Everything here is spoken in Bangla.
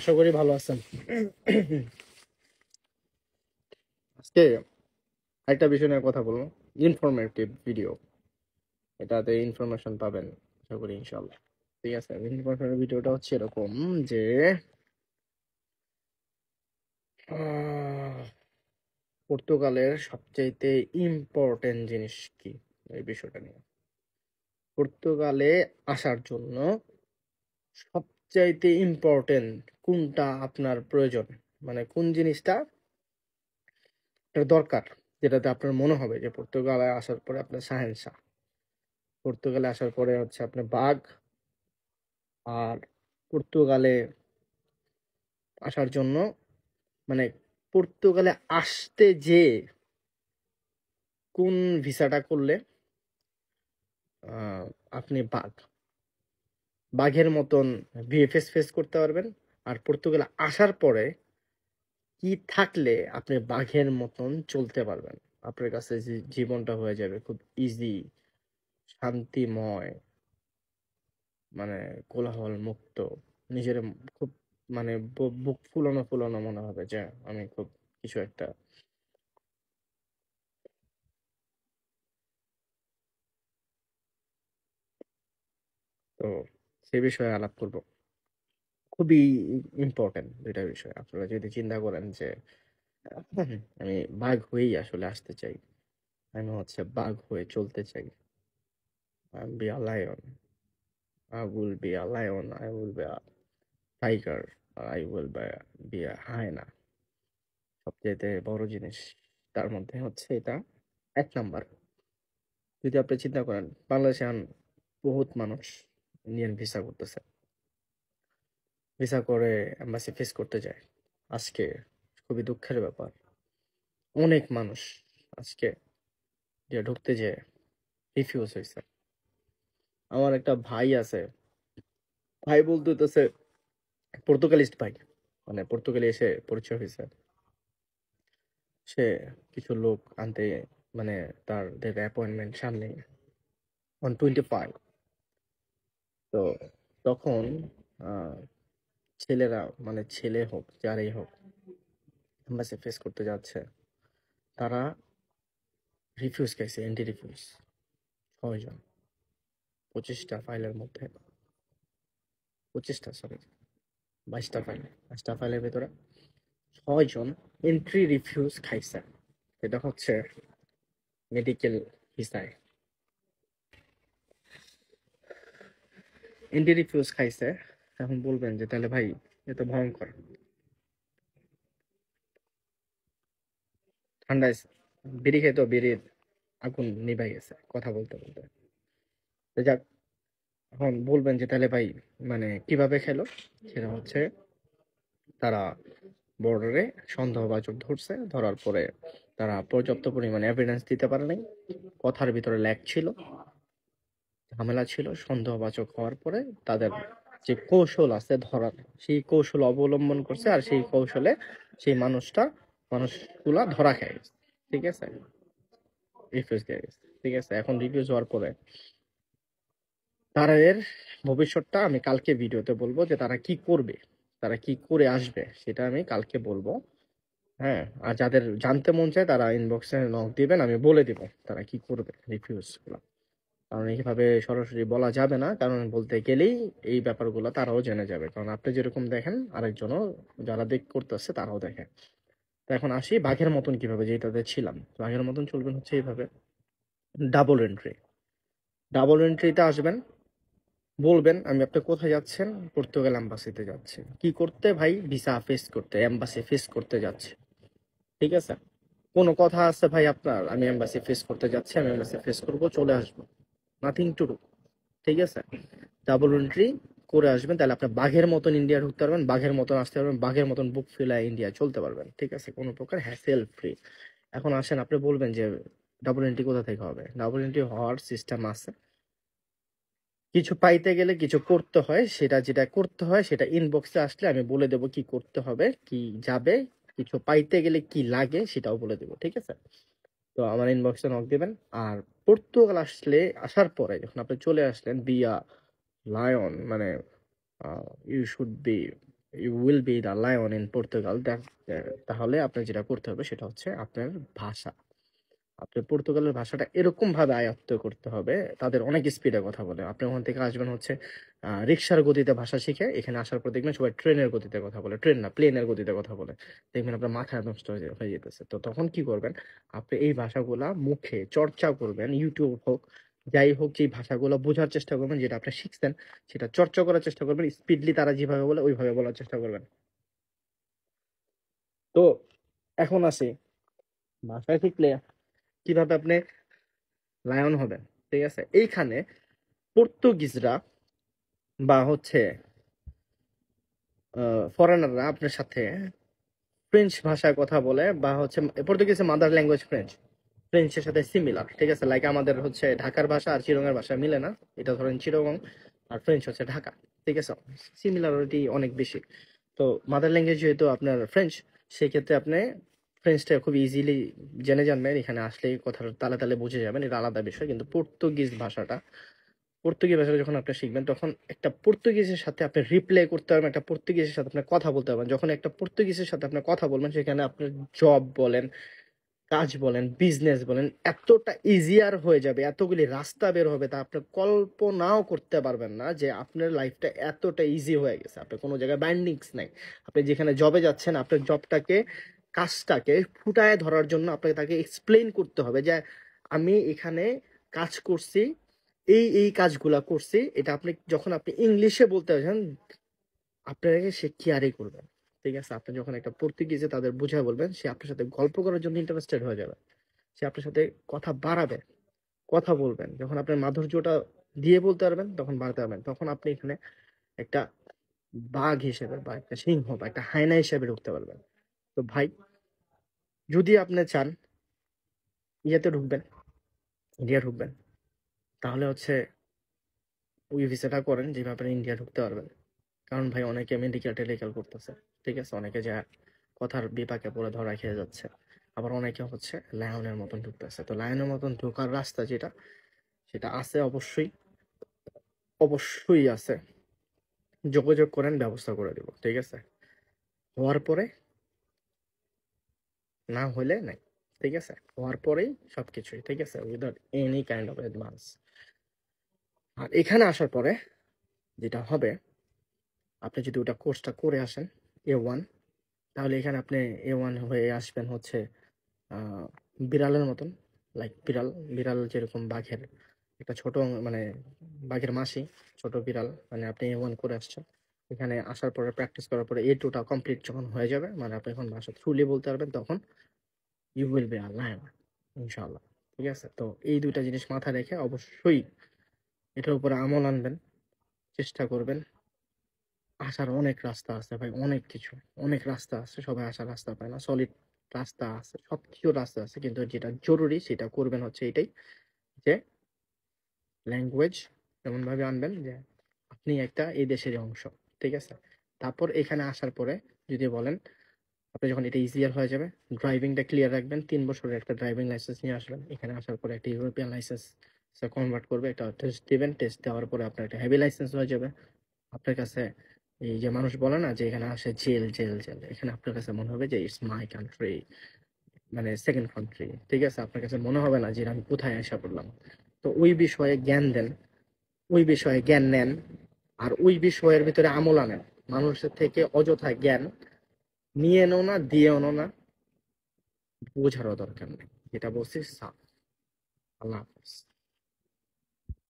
আশা করি ভালো আছেন। আজকে একটা বিষয় নিয়ে কথা বলবো, ইনফরমেটিভ ভিডিও। এটাতে ইনফরমেশন পাবেন আশা করি ইনশাল্লাহ। ঠিক আছে, ইনফরমেটিভ ভিডিওটা হচ্ছে এরকম যে আহ, পর্তুগালের সবচাইতে ইম্পর্টেন্ট জিনিস কি, এই বিষয়টা নিয়ে। পর্তুগালে আসার জন্য সবচাইতে ইম্পর্টেন্ট কোনটা আপনার প্রয়োজন, মানে কোন জিনিসটা আপনার দরকার, যেটাতে আপনার মনে হবে যে পর্তুগালে আসার পরে আপনার শাহেনশাহ। পর্তুগালে আসার পরে হচ্ছে আপনার বাঘ। আর পর্তুগালে আসার জন্য মানে পর্তুগালে আসতে যে কোন ভিসাটা করলে আহ, আপনি বাঘের মতন ভিএফএস ফেস করতে পারবেন। আর পর্তুগালে আসার পরে কি থাকলে আপনি বাঘের মতন চলতে পারবেন, আপনার কাছে জীবনটা হয়ে যাবে খুব ইজি, শান্তিময়, মানে কোলাহল মুক্ত। নিজের খুব মানে বুক ফুলানো ফুলানো মনে হবে যে আমি খুব কিছু একটা। তো সে বিষয়ে আলাপ করব। খুবই ইম্পর্টেন্ট দুইটা বিষয়। আপনারা যদি চিন্তা করেন যে আমি বাঘ হয়েই আসলে আসতে চাই, আমি হচ্ছে বাঘ হয়ে চলতে চাই, be a lion, I will be a lion, I will be a tiger, I will be a hyena. সবচেয়ে বড় জিনিস তার মধ্যে হচ্ছে এটা। এক নাম্বার, যদি আপনি চিন্তা করেন বাংলাদেশে বহুত মানুষ ইন্ডিয়ান ভিসা করতেছে, ভিসা করে এম্বাসি ফেস করতে যায়। আজকে খুবই দুঃখের ব্যাপার, অনেক মানুষ আজকে যে ঢুকতে যে রিফিউজ হয়েছে। আমার একটা ভাই আছে, ভাই বলতে হইতেছে পর্তুগালিস্ট ভাই, মানে পর্তুগালে এসে পরিচয় হয়েছে। সে কিছু লোক আনতে, মানে তার অ্যাপয়েন্টমেন্ট সামনে 125। তো তখন আহ, ছেলেরা, মানে ছেলে হোক যারাই হোক, এম্বাসি ফেস করতে যাচ্ছে, তারা রিফিউজ খাইছে, এন্টি রিফিউজ। 6 জন, 25টা ফাইলের মধ্যে, 25টা সরি, 22টা ফাইলের ভেতরে 6 জন এন্ট্রি রিফিউজ খাইছে। এটা হচ্ছে মেডিকেল ভিসায় এন্ট্রি রিফিউজ খাইছে। এখন বলবেন যে তাহলে ভাই এ তো ভয়ঙ্কর, ঠান্ডায় বিড়ি খেয়ে তো বিড়ির আগুন নিভাই গেছে কথা বলতে বলতে। তো যাক, এখন বলবেন যে তাহলে ভাই মানে কিভাবে খেলো। সেটা হচ্ছে তারা বর্ডারে সন্দেহভাজন ধরছে, ধরার পরে তারা পর্যাপ্ত পরিমাণে এভিডেন্স দিতে পারে নাই, কথার ভিতরে ল্যাক ছিল, ঝামেলা ছিল। সন্দেহবাচক হওয়ার পরে তাদের যে কৌশল আছে ধরার, সেই কৌশল অবলম্বন করছে, আর সেই কৌশলে সেই মানুষগুলা ধরা খেয়ে গেছে। ঠিক আছে, রিফিউজ দিয়ে গেছে। ঠিক আছে, এখন রিফিউজ হওয়ার পরে তারা এর ভবিষ্যৎটা আমি কালকে ভিডিওতে বলবো, যে তারা কি করবে, তারা কি করে আসবে সেটা আমি কালকে বলবো। হ্যাঁ, আর যাদের জানতে মন চায় তারা ইনবক্সে নক দিবেন, আমি বলে দিব তারা কি করবে রিফিউজ গুলা। কারণ এইভাবে সরাসরি বলা যাবে না, কারণ বলতে গেলেই এই ব্যাপারগুলো তারাও জেনে যাবে। কারণ আপনি যেরকম দেখেন আরেকজনও যারা করতেছে তারাও দেখে। তো এখন আসি বাঘের মতন কিভাবে, যেটাতে ছিলাম বাঘের মতন চলবেন হচ্ছে এইভাবে। ডাবল এন্ট্রি, ডাবল এন্ট্রিতে আসবেন, বলবেন আমি আপনি কোথায় যাচ্ছেন, পর্তুগাল এম্বাসিতে যাচ্ছে। কি করতে ভাই, ভিসা ফেস করতে, এম্বাসি ফেস করতে যাচ্ছে। ঠিক আছে, কোনো কথা আছে ভাই আপনার, আমি এম্বাসি ফেস করতে যাচ্ছি, আমি এম্বাসি ফেস করবো, চলে আসবো, নাথিং টু ডু। ঠিক আছে, ডাবল এন্ট্রি করে আসবেন, তাহলে আপনি বাঘের মতন ইন্ডিয়া ঢুকতে পারবেন, বাঘের মতন আসতে পারবেন, বাঘের মতন বুক ফিলায় ইন্ডিয়া চলতে পারবেন। ঠিক আছে, কোনো প্রকার হ্যাসেল ফ্রি। এখন আসেন, আপনি বলবেন যে ডাবল এন্ট্রি কোথা থেকে হবে। ডাবল এন্ট্রি হওয়ার সিস্টেম আছে, কিছু পাইতে গেলে কিছু করতে হয়, সেটা যেটা করতে হয় সেটা ইনবক্সে আসলে আমি বলে দেবো কি করতে হবে, কি যাবে, কিছু পাইতে গেলে কি লাগে সেটাও বলে দেবো। ঠিক আছে, তো আমার ইনবক্সে নক দিবেন। আর পর্তুগাল আসার পরে যখন আপনি চলে আসলেন বিয়া লায়ন, মানে you should be you will be the lion in Portugal. তাহলে আপনার যেটা করতে হবে সেটা হচ্ছে আপনার ভাষা। আপনার পর্তুগালের ভাষাটা এরকম ভাবে আয়ত্ত করতে হবে, তাদের অনেক স্পিডে কথা বলে। আপনি ওখান থেকে আসবেন হচ্ছে রিক্সার গতিতে ভাষা শিখে, এখানে আসার পর দেখবেন সবাই ট্রেনের গতিতে কথা বলে, ট্রেন না প্লেনের গতিতে কথা বলে, দেখবেন আপনার মাথা নষ্ট হয়ে যেতেছে। তো তখন কি করবেন, আপনি এই ভাষাগুলা মুখে চর্চা করবেন, ইউটিউব হোক যাই হোক, যে ভাষাগুলো বোঝার চেষ্টা করবেন, যেটা আপনি শিখছেন সেটা চর্চা করার চেষ্টা করবেন, স্পিডলি তারা যেভাবে বলে ওইভাবে বলার চেষ্টা করবেন। তো এখন আসি ভাষা শিখলে কিভাবে আপনি লায়ন হবেন। ঠিক আছে, এইখানে পর্তুগিজরা বা হচ্ছে ফরেনাররা আপনার সাথে ফ্রেঞ্চ ভাষায় কথা বলে, বা হচ্ছে পর্তুগিজের মাদার ল্যাঙ্গুয়েজ ফ্রেঞ্চ, ফ্রেঞ্চের সাথে সিমিলার। ঠিক আছে, লাইক আমাদের হচ্ছে ঢাকার ভাষা আর চিরঙের ভাষা মিলে না, এটা ধরেন চিরগং আর ফ্রেঞ্চ হচ্ছে ঢাকা। ঠিক আছে, সিমিলারিটি অনেক বেশি। তো মাদার ল্যাঙ্গুয়েজ যেহেতু আপনার ফ্রেঞ্চ, সেক্ষেত্রে আপনি ফ্রেঞ্চটা খুব ইজিলি জেনে জানবেন, এখানে আসলেই কথার তালে তালে বুঝে যাবেন, এটা আলাদা বিষয়। কিন্তু পর্তুগিজ ভাষা যখন আপনি শিখবেন, তখন একটা পর্তুগিজের সাথে আপনি রিপ্লে করতে পারবেন, একটা পর্তুগিজের সাথে আপনি কথা বলতে পারবেন। যখন একটা পর্তুগিজের সাথে আপনি কথা বলবেন, সেখানে আপনার জব বলেন, কাজ বলেন, বিজনেস বলেন, এতটা ইজিয়ার হয়ে যাবে, এতগুলি রাস্তা বের হবে, তা আপনি কল্পনাও করতে পারবেন না যে আপনার লাইফটা এতটা ইজি হয়ে গেছে। আপনার কোনো জায়গায় বাইন্ডিংস নাই। আপনি যেখানে জবে যাচ্ছেন, আপনার জবটাকে, কাজটাকে ফুটায় ধরার জন্য আপনাকে তাকে এক্সপ্লেইন করতে হবে যে আমি এখানে কাজ করছি, এই কাজগুলা করছি। এটা আপনি যখন আপনি ইংলিশে বলতে আসেন, আপনাকে সে কেয়ারই করবে না। ঠিক আছে, আপনি যখন একটা পর্তুগিজে তাদের বুঝায় বলবেন, সে আপনার সাথে গল্প করার জন্য ইন্টারেস্টেড হয়ে যাবে, সে আপনার সাথে কথা বাড়াবে, কথা বলবেন। যখন আপনার মাধুর্যটা দিয়ে বলতে পারবেন, তখন বাড়াতে পারবেন, তখন আপনি এখানে একটা বাঘ হিসেবে বা একটা সিংহ বা একটা হায়না হিসেবে ঢুকতে পারবেন। তো ভাই, যদি আপনি চান ইয়েতে ঢুকবেন, ইন্ডিয়া ঢুকবেন, তাহলে হচ্ছে ওই ভিসাটা করেন যেভাবে আপনি ইন্ডিয়া ঢুকতে পারবেন। কারণ ভাই অনেকে মেডিকেল টেডিকেল করতেছে। ঠিক আছে, অনেকে যা কথার বিপাকে পড়ে ধরা খেয়ে যাচ্ছে। আবার অনেকে হচ্ছে লায়নের মতন ঢুকতেছে। তো লায়নের মতন ঢোকার রাস্তা যেটা, সেটা আছে, অবশ্যই অবশ্যই আছে। যোগাযোগ করেন, ব্যবস্থা করে দিব। ঠিক আছে, হওয়ার পরে, না হলে নাই। ঠিক আছে, হওয়ার পরেই সবকিছুই। ঠিক আছে, without any kind of advance. আর এখানে আসার পরে যেটা হবে, আপনি যদি ওটা কোর্সটা করে আসেন A1, তাহলে এখানে আপনি A1 হয়ে আসবেন হচ্ছে আহ, বিড়ালের মতন। লাইক বিড়াল, বিড়াল যেরকম বাঘের একটা ছোট মানে বাঘের মাসি, ছোট বিড়াল, মানে আপনি A1 করে আসছেন। এখানে আসার পরে প্র্যাকটিস করার পরে A2টা কমপ্লিট যখন হয়ে যাবে, মানে আপনি এখন ভাষা থ্রুলি বলতে পারবেন, তখন you will be a lion, ইনশাআল্লাহ। ঠিক আছে, তো এই দুইটা জিনিস মাথায় রেখে অবশ্যই এটার উপরে আমল আনবেন, চেষ্টা করবেন। আসার অনেক রাস্তা আছে ভাই, অনেক কিছু, অনেক রাস্তা আছে। সবাই আসার রাস্তা পায় না, সলিড রাস্তা আছে, সব কিছু রাস্তা আছে, কিন্তু যেটা জরুরি সেটা করবেন হচ্ছে এটাই, যে ল্যাঙ্গুয়েজ এমন ভাবে আনবেন যে আপনি একটা এই দেশের অংশ। ঠিক আছে, তারপর এখানে আসার পরে যদি বলেন, আপনি যখন এটা ইজিয়ার হয়ে যাবে, ড্রাইভিংটা ক্লিয়ার রাখবেন, 3 বছরের একটা ড্রাইভিং লাইসেন্স নিয়ে আসবেন। এখানে আসার পরে একটা ইউরোপিয়ান লাইসেন্স কনভার্ট করবে, একটা টেস্ট দিবেন, টেস্ট দেওয়ার পরে আপনার একটা হেভি লাইসেন্স হয়ে যাবে। আপনার কাছে এই যে মানুষ বলে না যে এখানে আসে জেল জেল জেল, এখানে আপনার কাছে মনে হবে যে ইটস মাই কান্ট্রি, মানে সেকেন্ড কান্ট্রি। ঠিক আছে, আপনার কাছে মনে হবে না যে আমি কোথায় আসা পড়লাম। তো ওই বিষয়ে জ্ঞান দেন, ওই বিষয়ে জ্ঞান নেন, আর ওই বিষয়ের ভিতরে আমল আনেন। মানুষের থেকে অযথা জ্ঞান নিয়ে এনো না, দিয়ে এনো না, বোঝারও দরকার নেই। যেটা বলছি সাফ। আল্লাহ হাফিজ।